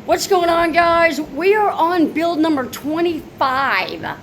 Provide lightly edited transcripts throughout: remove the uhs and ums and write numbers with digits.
What's going on, guys? We are on build number 25.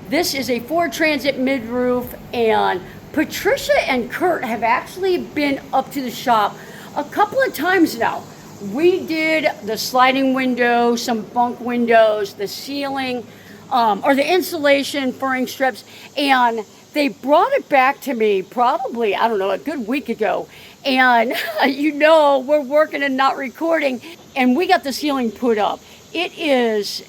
This is a Ford Transit mid-roof, and Patricia and Kurt have actually been up to the shop a couple of times now. We did the sliding window, some bunk windows, the ceiling, or the insulation, furring strips, and they brought it back to me probably, I don't know, a good week ago. And we're working and not recording, and we got the ceiling put up. It is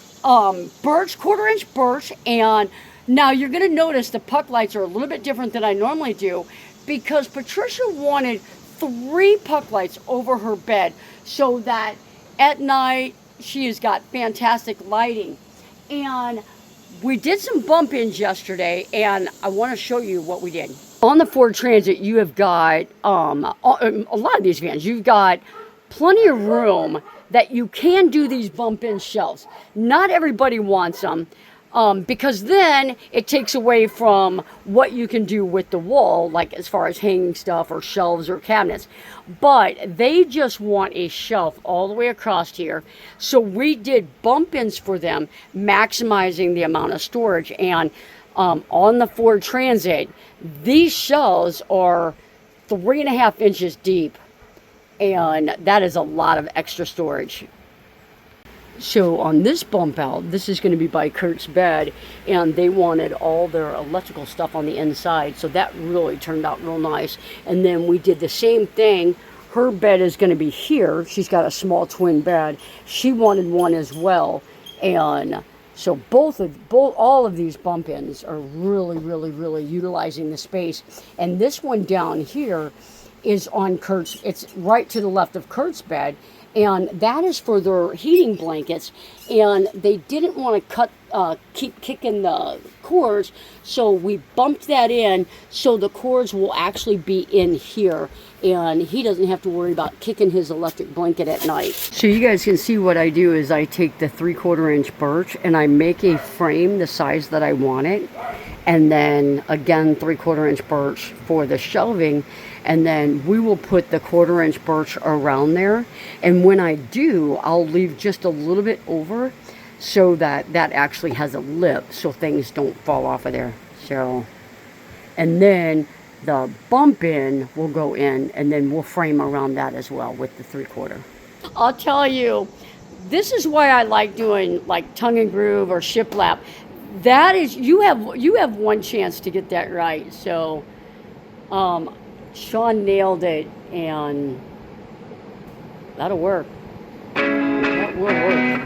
birch, quarter-inch birch, and now you're going to notice the puck lights are a little bit different than I normally do because Patricia wanted 3 puck lights over her bed so that at night she has got fantastic lighting. And we did some bump ins yesterday, and I want to show you what we did. On the Ford Transit, you have got a lot of these vans. You've got plenty of room that you can do these bump-in shelves. Not everybody wants them because then it takes away from what you can do with the wall, like as far as hanging stuff or shelves or cabinets. But they just want a shelf all the way across here. So we did bump-ins for them, maximizing the amount of storage. And on the Ford Transit, these shelves are 3.5 inches deep, and that is a lot of extra storage. So on this bump out, this is going to be by Kurt's bed, and they wanted all their electrical stuff on the inside, so that really turned out real nice. And then we did the same thing. Her bed is going to be here. She's got a small twin bed. She wanted one as well, and so all of these bump-ins are really utilizing the space. And this one down here is on Kurt's, it's right to the left of Kurt's bed, and that is for their heating blankets. And they didn't want to keep kicking the cords, so we bumped that in so the cords will actually be in here, and he doesn't have to worry about kicking his electric blanket at night. So you guys can see what I do is I take the 3/4 inch birch and I make a frame the size that I want it, and then again 3/4 inch birch for the shelving, and then we will put the 1/4 inch birch around there. And when I do, I'll leave just a little bit over so that actually has a lip so things don't fall off of there. So, and then the bump in will go in, and then we'll frame around that as well with the 3/4. I'll tell you, this is why I like doing like tongue and groove or shiplap. That is, you have one chance to get that right. So Sean nailed it, and that'll work. That will work.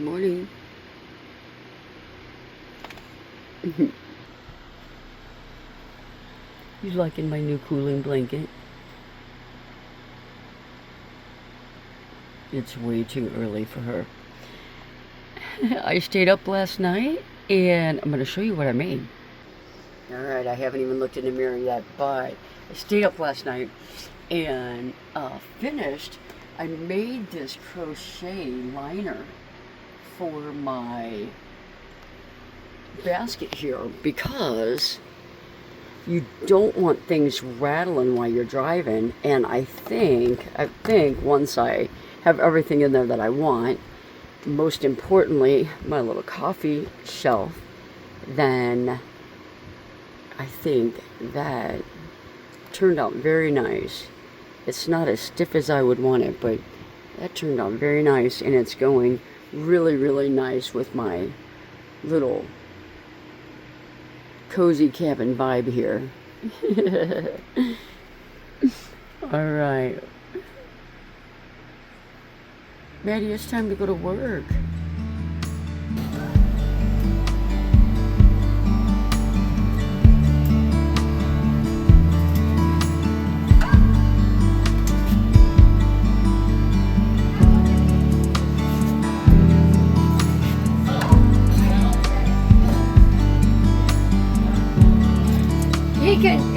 Good morning. You liking my new cooling blanket? It's way too early for her. I stayed up last night and I'm going to show you what I made. Alright, I haven't even looked in the mirror yet, but I stayed up last night and finished. I made this crochet liner for my basket here because you don't want things rattling while you're driving, and I think once I have everything in there that I want, most importantly my little coffee shelf, then I think that turned out very nice. It's not as stiff as I would want it, but that turned out very nice, and it's going really, really nice with my little cozy cabin vibe here. All right, Maddie, it's time to go to work.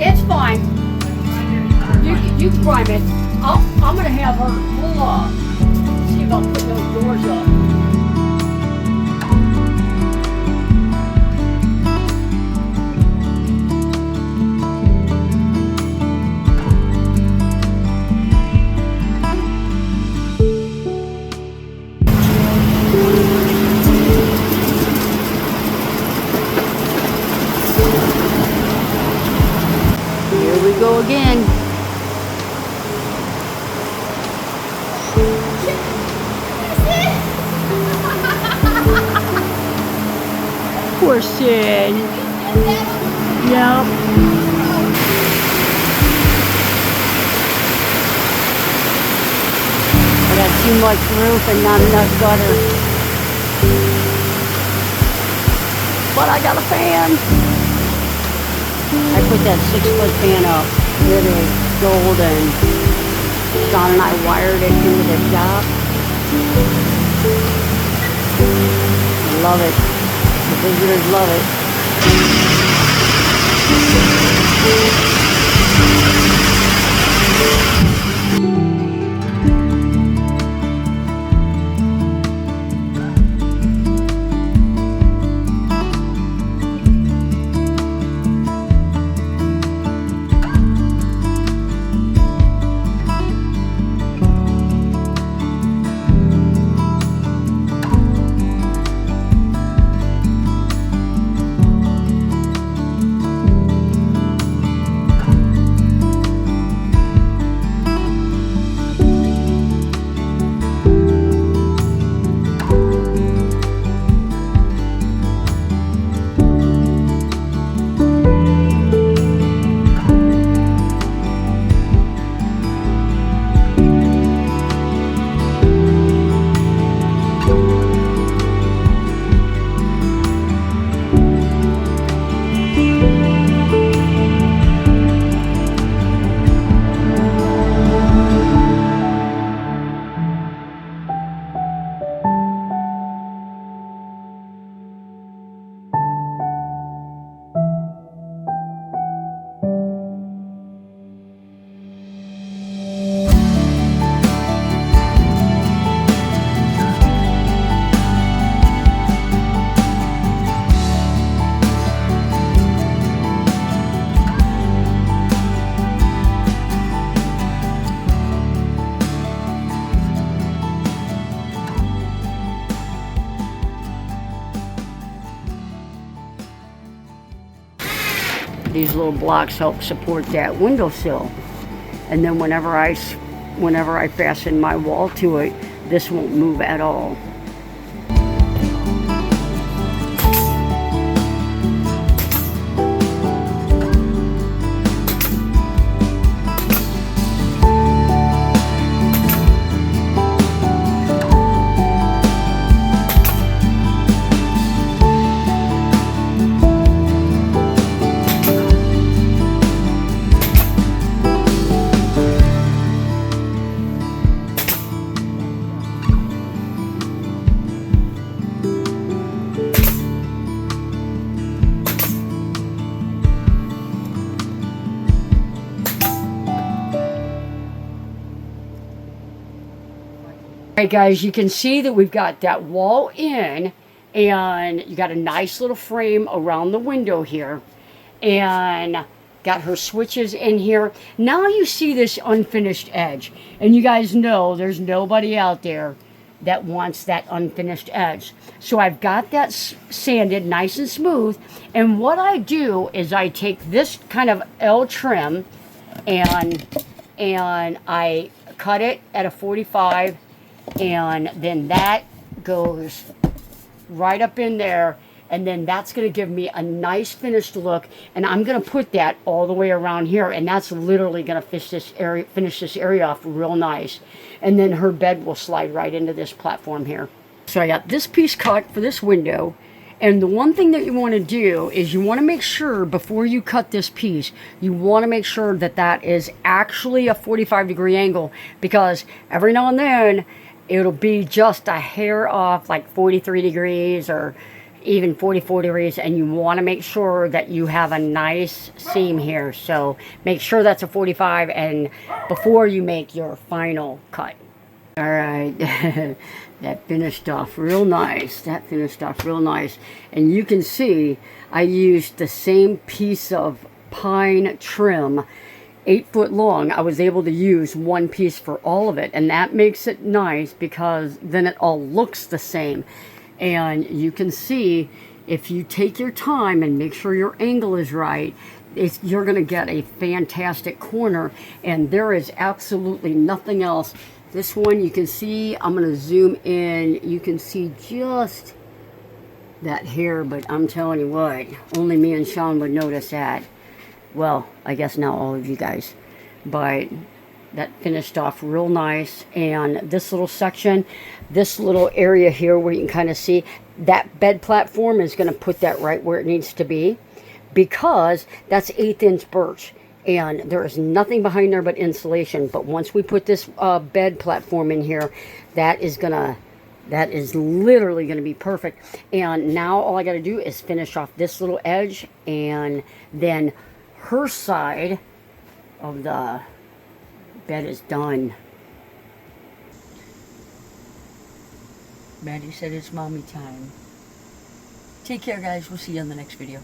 It's fine. You can prime it. I'm gonna have her. We'll see about putting those doors up. Here we go again. Poor Sid. Yep. I got too much roof and not enough gutter. But I got a fan. I put that 6-foot fan up. It is golden. Sean and I wired it into the shop. I love it. The visitors love it. These little blocks help support that windowsill, and then whenever I fasten my wall to it, this won't move at all. Alright guys, you can see that we've got that wall in, and you got a nice little frame around the window here, and got her switches in here. Now you see this unfinished edge, and you guys know there's nobody out there that wants that unfinished edge. So I've got that sanded nice and smooth, and what I do is I take this kind of L trim and I cut it at a 45, and then that goes right up in there, and then that's going to give me a nice finished look, and I'm going to put that all the way around here, and that's literally going to finish this area off real nice, and then her bed will slide right into this platform here. So I got this piece cut for this window, and the one thing that you want to do is you want to make sure before you cut this piece, you want to make sure that that is actually a 45-degree angle, because every now and then it'll be just a hair off, like 43 degrees or even 44 degrees, and you want to make sure that you have a nice seam here. So make sure that's a 45 and before you make your final cut. All right, that finished off real nice. That finished off real nice. And you can see I used the same piece of pine trim, 8 foot long. I was able to use one piece for all of it, and that makes it nice because then it all looks the same. And you can see if you take your time and make sure your angle is right, you're going to get a fantastic corner, and there is absolutely nothing else. This one you can see, I'm going to zoom in, you can see just that hair, but I'm telling you what, only me and Sean would notice that. Well, I guess now all of you guys. But that finished off real nice. And this little section, this little area here where you can kind of see, that bed platform is going to put that right where it needs to be, because that's 1/8 inch birch. And there is nothing behind there but insulation. But once we put this bed platform in here, that is literally going to be perfect. And now all I got to do is finish off this little edge, and then her side of the bed is done. Maddie said it's mommy time. Take care, guys. We'll see you on the next video.